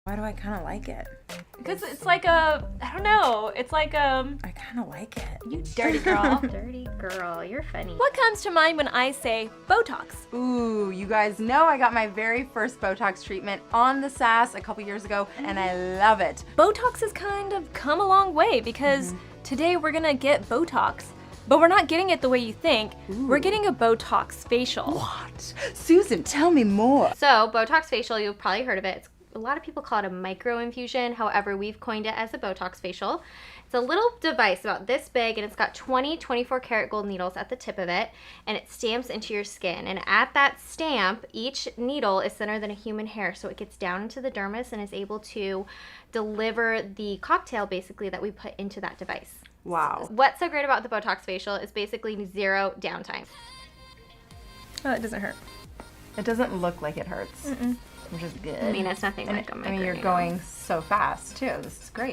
Why do I kind of like it? Because it's like I don't know, it's like I kind of like it. you dirty girl. Dirty girl, you're funny. What comes to mind when I say Botox? Ooh, you guys know I got my very first Botox treatment on the SAS a couple years ago, and I love it. Botox has kind of come a long way because today we're gonna get Botox. But we're not getting it the way you think. We're getting a Botox facial. What? Susan, tell me more. So Botox Facial, you've probably heard of it. A lot of people call it a micro infusion. However, we've coined it as a Botox Facial. It's a little device about this big, and it's got 20 24-karat gold needles at the tip of it, and it stamps into your skin. And at that stamp, each needle is thinner than a human hair, so it gets down into the dermis and is able to deliver the cocktail, basically, that we put into that device. Wow. What's so great about the Botox Facial is basically 0 downtime. Oh, it doesn't hurt. It doesn't look like it hurts, which is good. I mean, it's nothing like a I mean, you're microneedle. going so fast too. This is great.